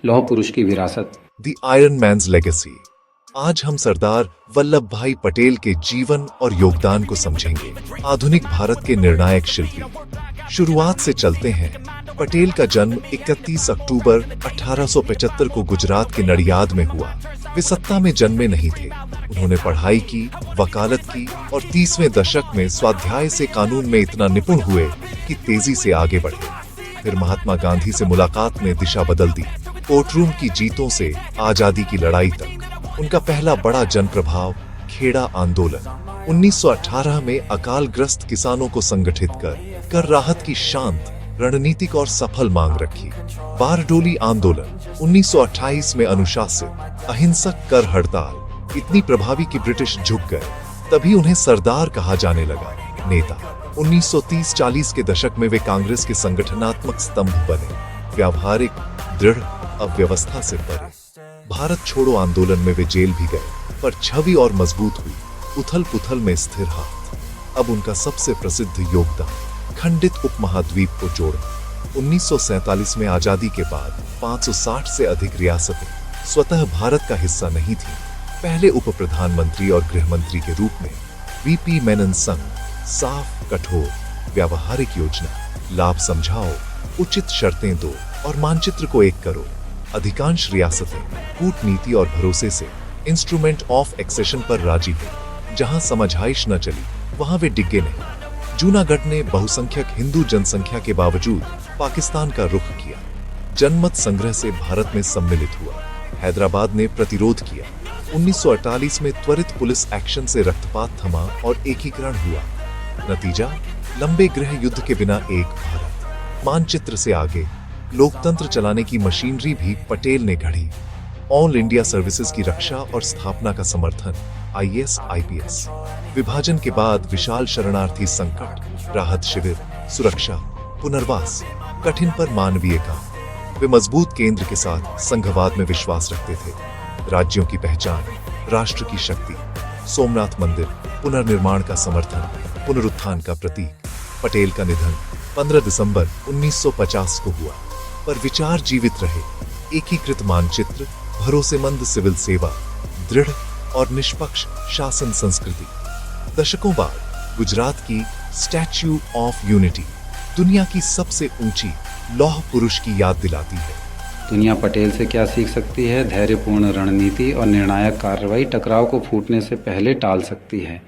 लौह पुरुष की विरासत। The iron man's legacy. आज हम सरदार वल्लभ भाई पटेल के जीवन और योगदान को समझेंगे। आधुनिक भारत के निर्णायक शिल्पी। शुरुआत से चलते हैं। पटेल का जन्म 31 अक्टूबर 1875 को गुजरात के नडियाद में हुआ। वे सत्ता में जन्मे नहीं थे। उन्होंने पढ़ाई की, वकालत की और 30वें दशक में स्वाध्याय से कानून में इतना निपुण हुए कि तेजी से आगे बढ़े। फिर महात्मा गांधी से मुलाकात ने दिशा बदल दी। कोर्टरूम की जीतों से आजादी की लड़ाई तक उनका पहला बड़ा जन प्रभाव खेड़ा आंदोलन। 1918 में अकालग्रस्त किसानों को संगठित कर राहत की शांत, रणनीतिक और सफल मांग रखी। बारडोली आंदोलन 1928 में अनुशासित, अहिंसक कर हड़ताल इतनी प्रभावी कि ब्रिटिश झुक गए। तभी उन्हें सरदार कहा जाने लगा। नेता 1930-40 के दशक में वे कांग्रेस के संगठनात्मक स्तंभ बने, व्यावहारिक, दृढ़, अव्यवस्था से परे। भारत छोड़ो आंदोलन में वे जेल भी गए, पर छवि और मजबूत हुई। उथल पुथल में स्थिर हाथ। अब उनका सबसे प्रसिद्ध योगदान खंडित उपमहाद्वीप को जोड़ना। 1947 में आजादी के बाद 560 से अधिक रियासतें स्वतः भारत का हिस्सा नहीं थीं। पहले उप प्रधानमंत्री और गृह मंत्री के रूप में वीपी मेनन संघ साफ, कठोर, व्यावहारिक योजना, लाभ समझाओ, उचित शर्तें दो और मानचित्र को एक करो। अधिकांश रियासतें कूटनीति और भरोसे से इंस्ट्रूमेंट ऑफ एक्सेशन पर राजी हुई। जहां समझाइश न चली वहां वे डिगे नहीं। जूनागढ़ ने बहुसंख्यक हिंदू जनसंख्या के बावजूद पाकिस्तान का रुख किया। जनमत संग्रह से भारत में सम्मिलित हुआ। हैदराबाद ने प्रतिरोध किया। 1948 में त्वरित पुलिस एक्शन से रक्तपात थमा और एकीकरण हुआ। नतीजा, लंबे गृह युद्ध के बिना एक भारत। मानचित्र से आगे लोकतंत्र चलाने की मशीनरी भी पटेल ने गढ़ी। ऑल इंडिया सर्विसेज की रक्षा और स्थापना का समर्थन, आईएएस, आईपीएस। विभाजन के बाद विशाल शरणार्थी संकट, राहत शिविर, सुरक्षा, पुनर्वास, कठिन पर मानवीय काम। वे मजबूत केंद्र के साथ संघवाद में विश्वास रखते थे। राज्यों की पहचान, राष्ट्र की शक्ति, सोमनाथ मंदिर, पुनर्निर्माण का समर्थन, पुनरुत्थान का प्रतीक। पटेल का निधन 15 दिसंबर 1950 को हुआ, पर विचार जीवित रहे। एकीकृत मानचित्र, भरोसेमंद सिविल सेवा, दृढ़ और निष्पक्ष शासन संस्कृति। दशकों बाद गुजरात की स्टैच्यू ऑफ यूनिटी दुनिया की सबसे ऊंची लौह पुरुष की याद दिलाती है। दुनिया पटेल से क्या सीख सकती है? धैर्यपूर्ण रणनीति और निर्णायक कार्रवाई टकराव को फूटने से पहले टाल सकती है।